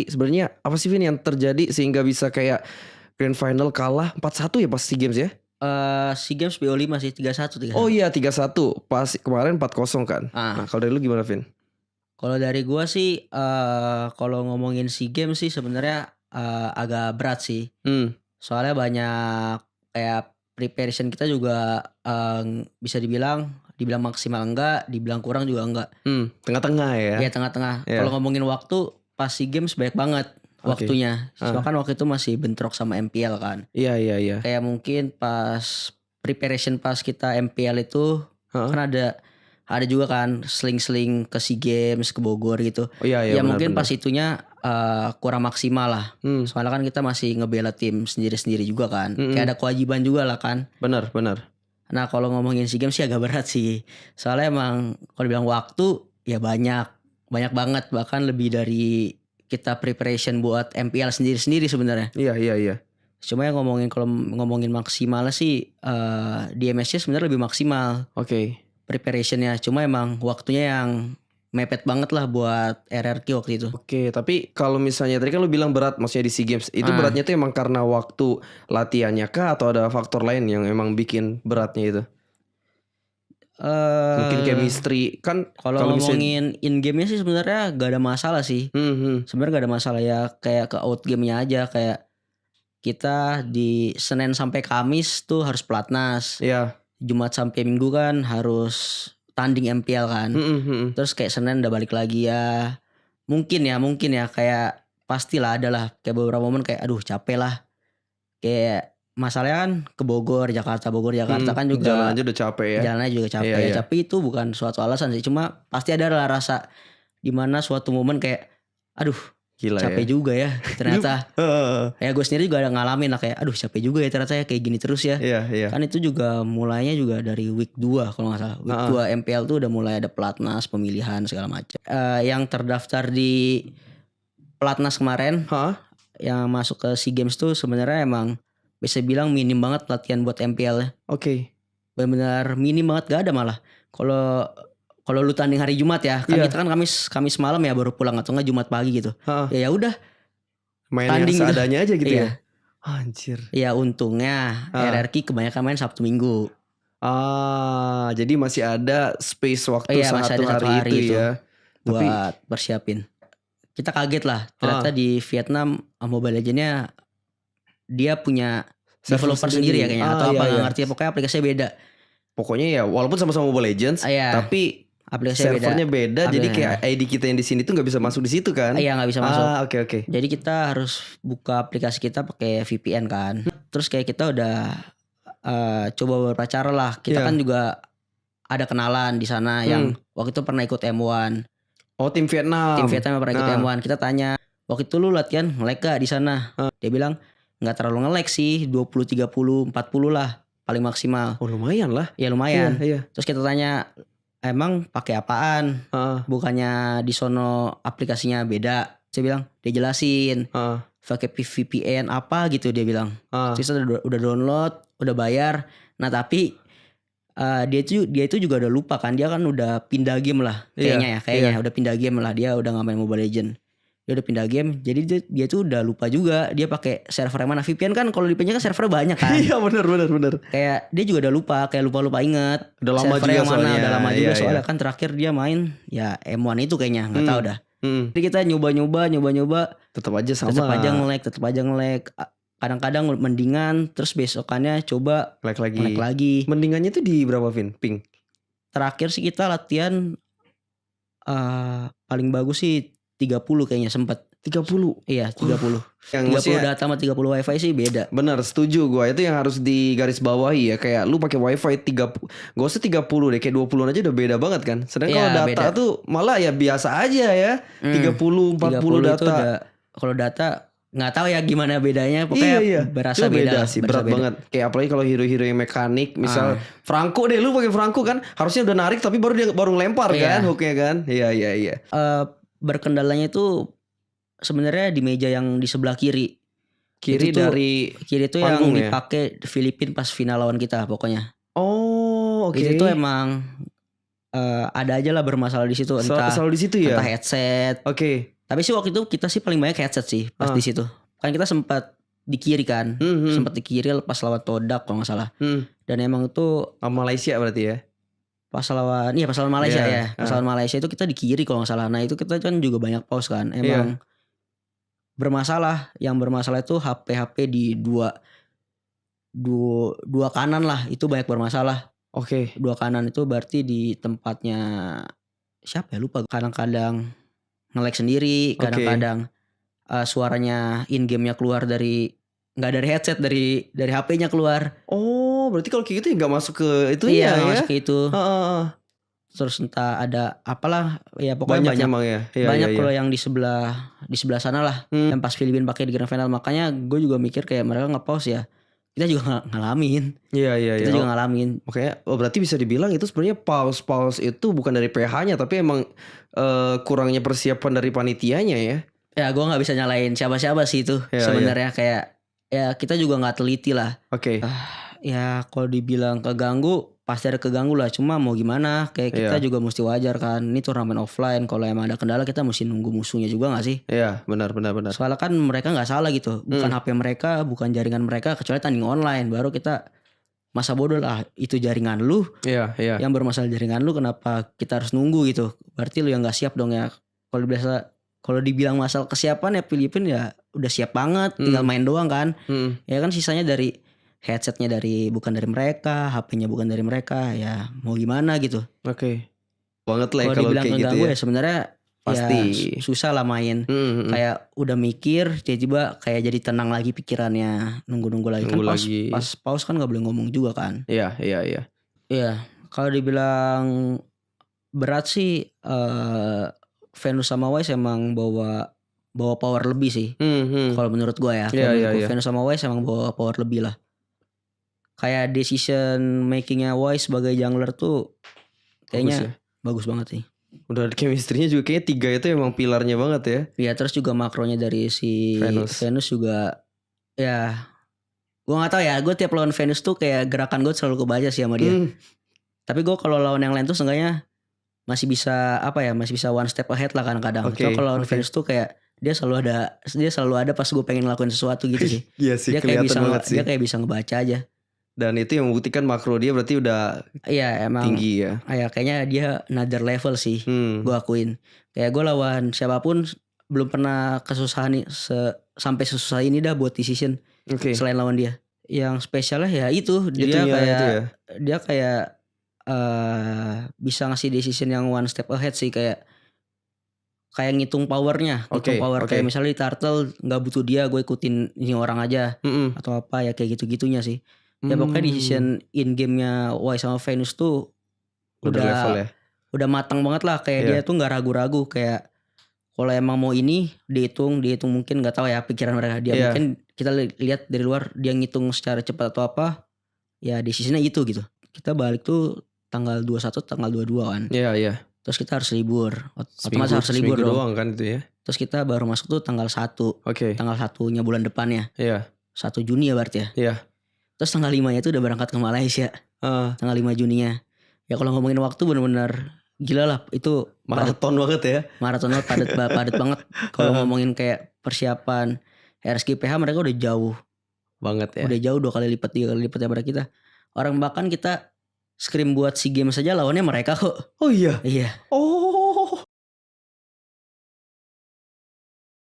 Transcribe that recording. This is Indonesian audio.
sebenarnya apa sih Vin yang terjadi sehingga bisa kayak grand final kalah 4-1 ya pas SEA Games ya? SEA Games BO5 sih 3-1 Oh iya 3-1 pas kemarin 4-0 kan. Nah kalau dari lu gimana Vin? Kalau dari gua sih kalau ngomongin SEA Games sih sebenarnya agak berat sih. Soalnya banyak kayak preparation kita juga bisa dibilang maksimal enggak, dibilang kurang juga enggak. Tengah-tengah ya. Iya tengah-tengah. Iya. Kalau ngomongin waktu pas SEA Games banyak banget waktunya. Kan waktu itu masih bentrok sama MPL kan. Iya. Kayak mungkin pas preparation pas kita MPL itu kan ada juga kan seling-seling ke SEA Games ke Bogor gitu. Oh, iya, ya benar, mungkin benar. pas itunya kurang maksimal lah. Soalnya kan kita masih ngebela tim sendiri-sendiri juga kan. Kayak ada kewajiban juga lah kan. Benar. Nah kalau ngomongin SEA Games sih agak berat sih. Soalnya emang kalau bilang waktu ya banyak banget, bahkan lebih dari kita preparation buat MPL sendiri-sendiri sebenarnya. Iya. Cuma yang kalau ngomongin maksimal sih di MSC sebenarnya lebih maksimal. Oke. Preparationnya, cuma emang waktunya yang mepet banget lah buat RRQ waktu itu. Oke, tapi kalau misalnya tadi kan lu bilang berat maksudnya di SEA Games, itu beratnya tuh emang karena waktu latihannya kah atau ada faktor lain yang emang bikin beratnya itu? Mungkin chemistry kan kalau ngomongin in game-nya sih sebenarnya gak ada masalah sih. Sebenarnya gak ada masalah ya, kayak ke out game-nya aja. Kayak kita di Senin sampai Kamis tuh harus pelatnas. Iya. Jumat sampai Minggu kan harus tanding MPL kan. Terus kayak Senin udah balik lagi ya. Mungkin ya kayak pastilah adalah kayak beberapa momen kayak aduh capek lah. Kayak masalahnya kan ke Jakarta kan juga jalan aja udah capek ya. Jalannya juga capek. Iya. Tapi itu bukan suatu alasan sih. Cuma pasti ada lah rasa dimana suatu momen kayak aduh gila capek ya. juga ya ternyata. Ya gue sendiri juga ada ngalamin lah kayak aduh capek juga ya ternyata ya kayak gini terus ya. Iya. Kan itu juga mulainya juga dari week 2 kalau gak salah. Week 2 MPL tuh udah mulai ada pelatnas, pemilihan segala macam. Yang terdaftar di pelatnas kemarin yang masuk ke SEA Games tuh sebenarnya emang bisa bilang minim banget latihan buat MPL ya. Oke. Benar-benar minim banget, gak ada malah. Kalau lu tanding hari Jumat ya, kan kita kan Kamis malam ya baru pulang atau enggak Jumat pagi gitu. Ya udah. Main yang seadanya aja gitu ya. Anjir. Ya untungnya RRQ kebanyakan main Sabtu Minggu. Jadi masih ada space waktu satu hari itu ya. Buat persiapin. Kita kaget lah. Ternyata di Vietnam Mobile Legends-nya dia punya developer sendiri ya kayaknya. Atau apa gak ngerti. Pokoknya aplikasinya beda. Pokoknya ya walaupun sama-sama Mobile Legends. Tapi aplikasinya servernya beda. Jadi kayak ID kita yang di sini tuh gak bisa masuk di situ kan. Iya gak bisa masuk. Oke. Jadi kita harus buka aplikasi kita pakai VPN kan. Terus kayak kita udah coba beberapa cara lah. Kita kan juga ada kenalan di sana yang waktu itu pernah ikut M1. Oh tim Vietnam. Tim Vietnam pernah ikut M1. Kita tanya waktu itu lu latihan nge-lag gak di sana? Dia bilang gak terlalu nge-lag sih, 20, 30, 40 lah paling maksimal. Oh lumayan lah. Ya lumayan. Iya. Terus kita tanya emang pakai apaan? Bukannya di sono aplikasinya beda? Saya bilang dia jelasin. Pakai VPN apa gitu dia bilang. Terus udah download, udah bayar. Nah tapi dia itu juga udah lupa kan, dia kan udah pindah game lah kayaknya udah pindah game lah, dia udah nggak main Mobile Legends, dia udah pindah game, jadi dia tuh udah lupa juga dia pakai server yang mana. VPN kan kalau di PC kan servernya banyak kan. Iya benar. Kayak dia juga udah lupa, kayak lupa inget udah lama server juga yang mana soalnya. udah lama juga soalnya kan terakhir dia main ya M1 itu kayaknya nggak tahu dah. Jadi kita nyoba tetap aja nge-lag. Kadang-kadang mendingan, terus besokannya coba lag lagi. Mendingannya tuh di berapa Vin? Ping? Terakhir sih kita latihan paling bagus sih 30 kayaknya sempet. 30? Iya 30. Yang 30 data sama 30 wifi sih beda. Bener, setuju gue. Itu yang harus digarisbawahi ya. Kayak lu pakai wifi 30, gak usah 30 deh, kayak 20 aja udah beda banget kan. Sedangkan kalau data beda. Tuh malah ya biasa aja ya. 30, 40 data. Kalau data nggak tahu ya gimana bedanya, pokoknya berasa beda sih, berat banget. Kayak apalagi kalau hero-hero yang mekanik, misal Franco deh, lu pakai Franco kan harusnya udah narik tapi baru ngelempar kan hooknya kan. Iya. Berkendalanya itu sebenarnya di meja yang di sebelah kiri itu yang dipakai Filipina pas final lawan kita pokoknya. Oh oke. Itu tuh emang ada aja lah bermasalah di situ, entah selalu di situ ya. Entah headset. Oke. Tapi sih waktu itu kita sih paling banyak headset sih pas di situ. Kan kita sempat di kiri kan. Sempat di kiri pas lawan Todak kalau gak salah. Dan emang itu Malaysia berarti ya. Pas lawan Malaysia ya. Pas lawan Malaysia itu kita di kiri kalau gak salah. Nah itu kita kan juga banyak pause kan. Emang bermasalah. Yang bermasalah itu HP di dua kanan lah. Itu banyak bermasalah. Oke. Dua kanan itu berarti di tempatnya siapa ya, lupa. Kadang-kadang nge-lag sendiri. Kadang-kadang suaranya in game-nya keluar nggak dari headset, dari HP-nya keluar. Oh, berarti kalau kayak gitu ya nggak masuk ke itu ya? Iya, masuk ke itu. Terus entah ada apalah, ya pokoknya banyak. Emang ya. Banyak kalau yang di sebelah sana lah. Yang pas Filipina pakai di Grand Final, makanya gue juga mikir kayak mereka nge-pause ya. Kita juga ngalamin. Iya. Kita juga ngalamin. Makanya berarti bisa dibilang itu sebenarnya pause itu bukan dari PH-nya, tapi emang kurangnya persiapan dari panitianya ya. Ya gue nggak bisa nyalain siapa-siapa sih itu sebenarnya. Kayak ya kita juga nggak teliti lah. Oke. Ya kalau dibilang keganggu pasti ada keganggu lah. Cuma mau gimana? Kayak kita juga mesti wajar kan. Ini turnamen offline. Kalau emang ada kendala kita mesti nunggu musuhnya juga nggak sih? Iya benar. Soalnya kan mereka nggak salah gitu. Bukan HP mereka, bukan jaringan mereka. Kecuali tanding online. Baru kita masa bodoh lah. Itu jaringan lu. Iya. Yang bermasalah jaringan lu. Kenapa kita harus nunggu gitu? Berarti lu yang nggak siap dong ya. Kalau dibilang masalah kesiapan ya Filipina ya udah siap banget. Tinggal main doang kan. Ya kan sisanya dari headsetnya bukan dari mereka, HP-nya bukan dari mereka, ya mau gimana gitu. Oke. Banget lah kalau dibilang kayak gitu ya. Sebenarnya pasti ya susah lah main. Kayak udah mikir, tiba-tiba kayak jadi tenang lagi pikirannya, nunggu lagi. Pas pause kan nggak boleh ngomong juga kan. Iya. Iya, kalau dibilang berat sih, Venus sama Wise emang bawa power lebih sih. Kalau menurut gue ya. Venus sama Wise emang bawa power lebih lah. Kayak decision makingnya Wise sebagai jungler tuh kayaknya bagus banget sih. Udah chemistry-nya juga kayaknya 3 itu emang pilarnya banget ya. Iya, terus juga makronya dari si Venus juga ya. Gue gak tahu ya, gue tiap lawan Venus tuh kayak gerakan gue selalu kebaca sih sama dia. Tapi gue kalau lawan yang lain tuh seenggaknya masih bisa one step ahead lah kadang-kadang. Cuma kalau lawan Venus tuh kayak dia selalu ada pas gue pengen ngelakuin sesuatu gitu sih. Iya sih, dia kayak bisa ngebaca aja. Dan itu yang membuktikan makro dia berarti udah emang tinggi ya. Kayaknya dia another level sih. Gue akuin. Kayak gue lawan siapapun belum pernah kesusahan nih sampai sesusah ini dah buat decision. Selain lawan dia. Yang spesialnya ya itu dia kayak bisa ngasih decision yang one step ahead sih, kayak ngitung powernya, kayak misalnya di Turtle nggak butuh dia, gue ikutin ini orang aja atau apa ya, kayak gitu-gitunya sih. Ya pokoknya decision in game-nya Wise sama Venus tuh udah level ya. Udah matang banget lah, kayak dia tuh nggak ragu-ragu, kayak kalau emang mau ini dihitung mungkin, nggak tahu ya pikiran mereka. Dia mungkin kita lihat dari luar dia ngitung secara cepat atau apa, ya decisionnya itu gitu. Kita balik tuh tanggal 21 tanggal 22 kan. Iya. Terus kita harus libur. Otomatis harus libur doang kan itu ya. Terus kita baru masuk tuh tanggal 1. Tanggal 1-nya bulan depannya. Iya. 1 Juni ya berarti ya. Iya. Terus tanggal 5-nya tuh udah berangkat ke Malaysia. Tanggal 5 Juninya. Ya kalau ngomongin waktu bener-bener gila lah. Itu maraton banget ya. Maraton banget, padat banget. Kalau ngomongin kayak persiapan RSGPH, mereka udah jauh banget ya. Udah jauh 2 kali lipat 3 kali lipat daripada kita. Orang bahkan kita scrim buat SEA Games saja lawannya mereka kok. Oh iya. Iya. Oh